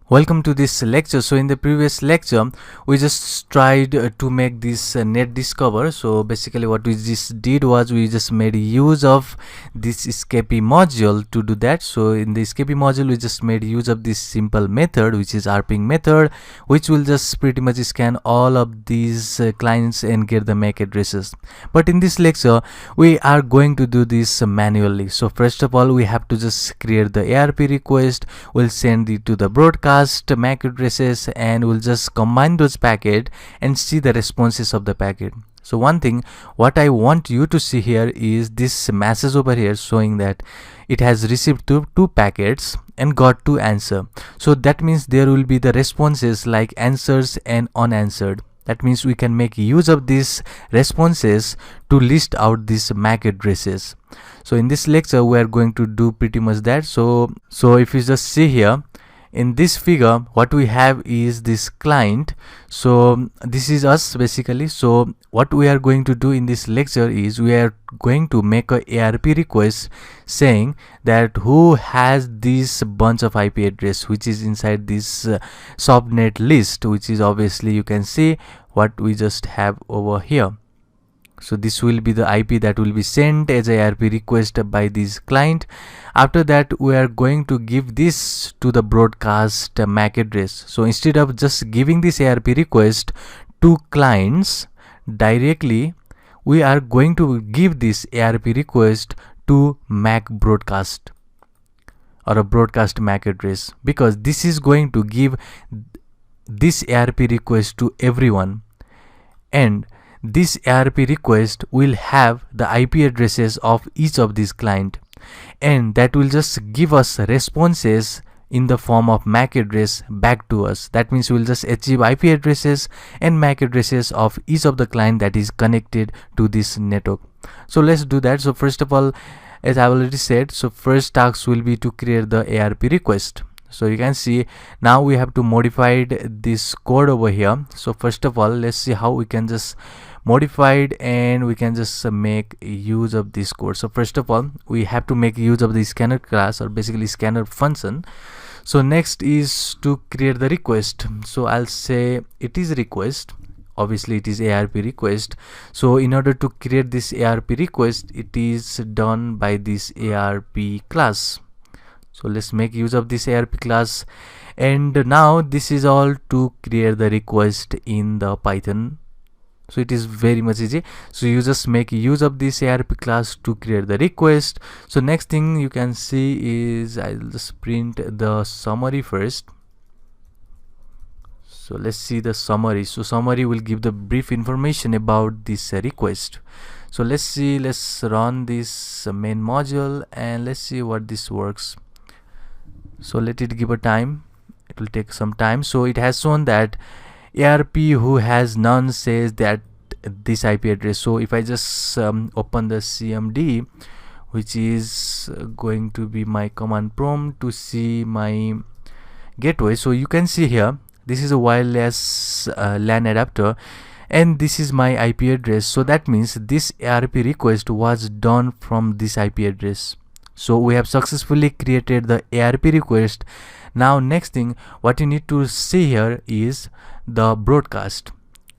Welcome to this lecture. So in the previous lecture we just tried to make this net discover. So basically what we just did was we just made use of this Scapy module to do that. So in the Scapy module we just made use of this simple method, which is ARPing method, which will just pretty much scan all of these clients and get the MAC addresses. But in this lecture we are going to do this manually. So first of all we have to just create the ARP request. We'll send it to the broadcast MAC addresses and we'll just combine those packets and see the responses of the packet. So one thing what I want you to see here is this message over here showing that it has received two packets and got 2 answers. So that means there will be the responses like answers and unanswered. That means we can make use of these responses to list out these MAC addresses. So in this lecture we are going to do pretty much that. So if you just see here in this figure, what we have is this client. So this is us basically. So what we are going to do in this lecture is we are going to make a ARP request saying that who has this bunch of IP address which is inside this subnet list, which is obviously you can see what we just have over here. So this will be the IP that will be sent as a ARP request by this client. After that we are going to give this to the broadcast MAC address. So instead of just giving this ARP request to clients directly, we are going to give this ARP request to MAC broadcast or a broadcast MAC address, because this is going to give this ARP request to everyone, and this ARP request will have the IP addresses of each of these clients, and that will just give us responses in the form of MAC address back to us. That means we'll just achieve IP addresses and MAC addresses of each of the client that is connected to this network. So let's do that. So first of all, as I already said, so first task will be to create the ARP request. So you can see now we have to modify this code over here. So first of all, let's see how we can just modify it and we can just make use of this code. So first of all, we have to make use of the scanner class, or basically scanner function. So next is to create the request. So I'll say it is request. Obviously it is ARP request. So in order to create this ARP request, it is done by this ARP class. So let's make use of this ARP class, and now this is all to create the request in the Python. So it is very much easy. So you just make use of this ARP class to create the request. So next thing you can see is I'll just print the summary first. So let's see the summary. So summary will give the brief information about this request. So let's see, let's run this main module and let's see what this works. So let it give a time. It will take some time. So it has shown that ARP who has none says that this IP address. So if I just open the CMD, which is going to be my command prompt to see my gateway, so you can see here this is a wireless LAN adapter and this is my IP address. So that means this ARP request was done from this IP address. So we have successfully created the ARP request. Now next thing what you need to see here is the broadcast.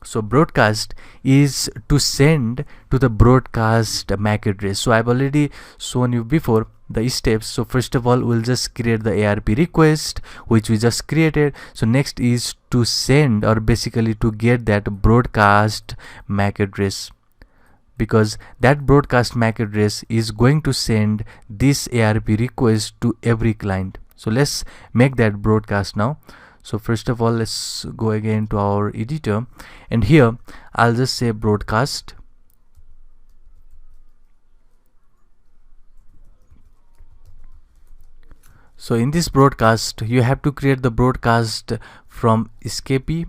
So broadcast is to send to the broadcast MAC address. So I've already shown you before the steps. So first of all we'll just create the ARP request which we just created. So next is to send, or basically to get that broadcast MAC address, because that broadcast MAC address is going to send this ARP request to every client. So let's make that broadcast now. So first of all, let's go again to our editor, and here I'll just say broadcast. So in this broadcast you have to create the broadcast from Scapy,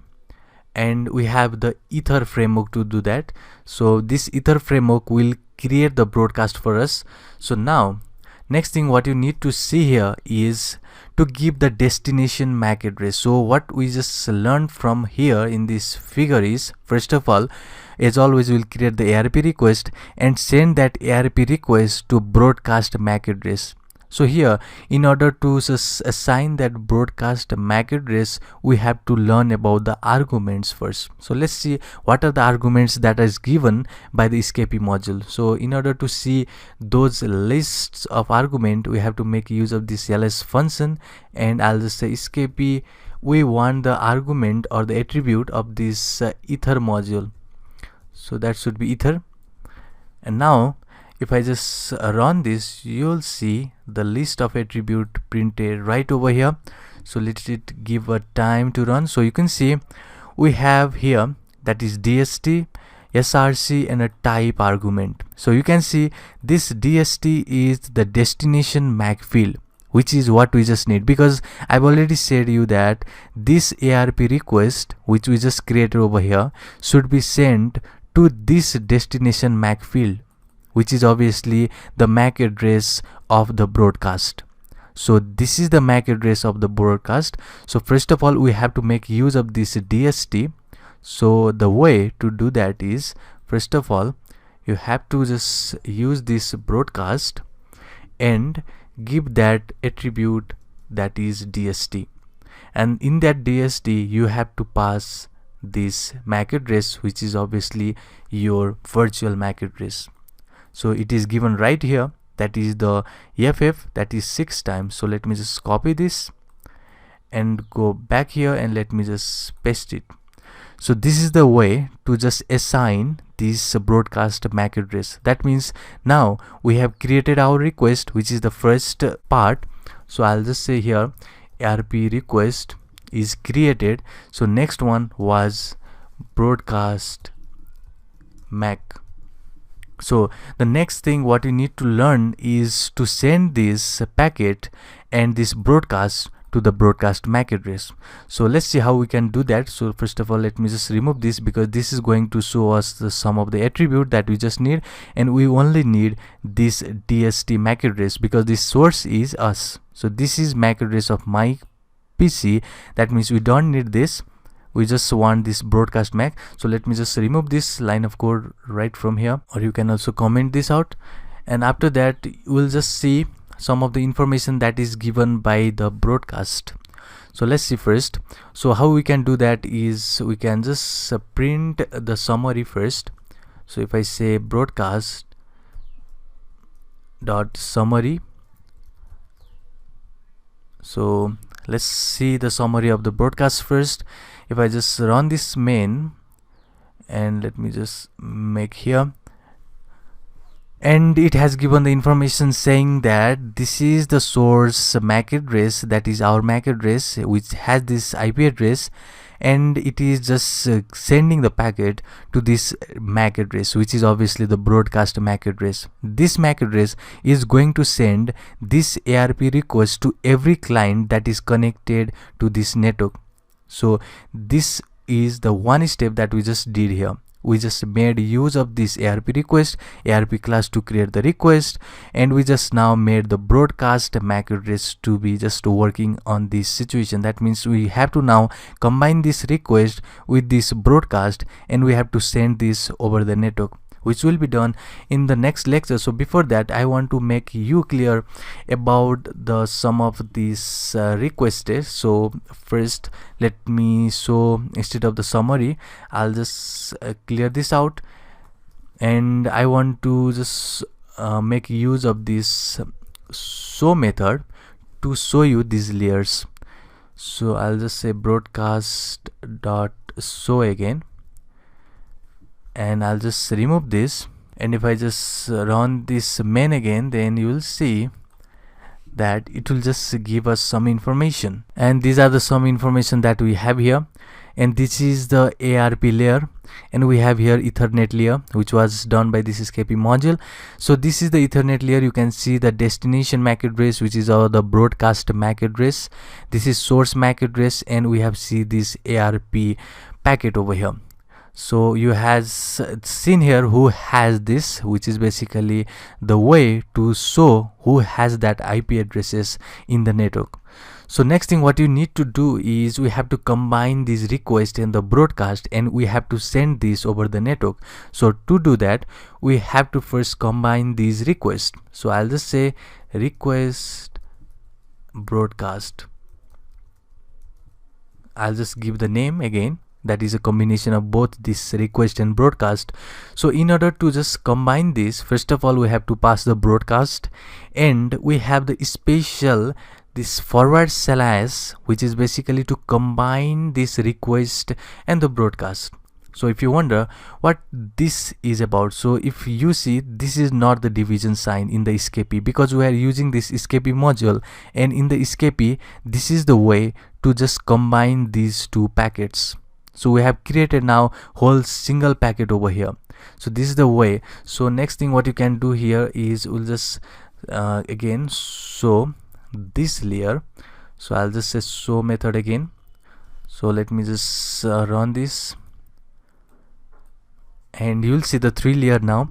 and we have the Ether framework to do that. So this Ether framework will create the broadcast for us. So now next thing what you need to see here is to give the destination MAC address. So what we just learned from here in this figure is, first of all, as always, we'll create the ARP request and send that ARP request to broadcast MAC address. So here, in order to assign that broadcast MAC address, we have to learn about the arguments first. So let's see what are the arguments that is given by the Scapy module. So in order to see those lists of argument, we have to make use of this ls function, and I'll just say Scapy, we want the argument or the attribute of this ether module. So that should be ether. And now if I just run this, you'll see the list of attribute printed right over here. So let it give a time to run. So you can see we have here that is DST, SRC and a type argument. So you can see this DST is the destination MAC field, which is what we just need, because I've already said you that this ARP request which we just created over here should be sent to this destination MAC field, which is obviously the MAC address of the broadcast. So this is the MAC address of the broadcast. So first of all, we have to make use of this DST. So the way to do that is, first of all, you have to just use this broadcast and give that attribute that is DST, and in that DST you have to pass this MAC address, which is obviously your virtual MAC address. So it is given right here, that is the FF, that is 6 times. So let me just copy this and go back here and let me just paste it. So this is the way to just assign this broadcast MAC address. That means now we have created our request, which is the first part. So I'll just say here ARP request is created. So next one was broadcast MAC. So the next thing what you need to learn is to send this packet and this broadcast to the broadcast MAC address. So let's see how we can do that. So first of all, let me just remove this, because this is going to show us the sum of the attribute that we just need, and we only need this DST MAC address because this source is us. So this is MAC address of my PC. That means we don't need this, we just want this broadcast MAC. So let me just remove this line of code right from here, or you can also comment this out, and after that we'll just see some of the information that is given by the broadcast. So let's see first. So how we can do that is we can just print the summary first. So if I say broadcast dot summary, so let's see the summary of the broadcast first. If I just run this main, and let me just make here, and it has given the information saying that this is the source MAC address, that is our MAC address, which has this IP address, and it is just sending the packet to this MAC address, which is obviously the broadcast MAC address. This MAC address is going to send this ARP request to every client that is connected to this network. So this is the one step that we just did here. We just made use of this ARP request, ARP class to create the request, and we just now made the broadcast MAC address to be just working on this situation. That means we have to now combine this request with this broadcast, and we have to send this over the network, which will be done in the next lecture. So before that, I want to make you clear about the some of these requests. So first, let me show, instead of the summary, I'll just clear this out, and I want to just make use of this show method to show you these layers. So I'll just say broadcast dot show again, and I'll just remove this, and if I just run this main again, then you will see that it will just give us some information, and these are the some information that we have here. And this is the ARP layer, and we have here Ethernet layer, which was done by this Scapy module. So this is the Ethernet layer. You can see the destination MAC address, which is the broadcast MAC address. This is source MAC address, and we have see this ARP packet over here. So you has seen here who has this, which is basically the way to show who has that IP addresses in the network. So next thing what you need to do is we have to combine these requests and the broadcast, and we have to send this over the network. So to do that, we have to first combine these requests. So I'll just say request broadcast. I'll just give the name again, that is a combination of both this request and broadcast. So in order to just combine this, first of all we have to pass the broadcast, and we have the special this forward slash, which is basically to combine this request and the broadcast. So if you wonder what this is about, so if you see, this is not the division sign in the Scapy, because we are using this Scapy module, and in the Scapy this is the way to just combine these two packets. So we have created now whole single packet over here. So this is the way. So next thing what you can do here is we'll just again show this layer. So I'll just say show method again. So let me just run this, and you'll see the 3 layer now.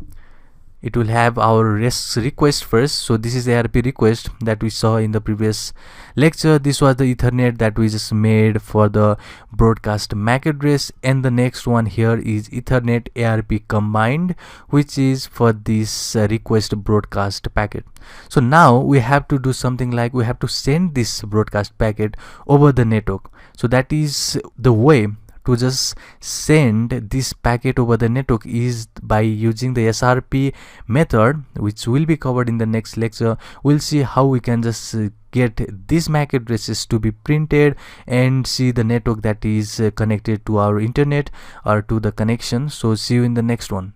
It will have our REST request first. So this is the ARP request that we saw in the previous lecture. This was the Ethernet that we just made for the broadcast MAC address, and the next one here is Ethernet ARP combined, which is for this request broadcast packet. So now we have to do something like we have to send this broadcast packet over the network. So that is the way to just send this packet over the network is by using the SRP method, which will be covered in the next lecture. We'll see how we can just get these MAC addresses to be printed and see the network that is connected to our internet or to the connection. So see you in the next one.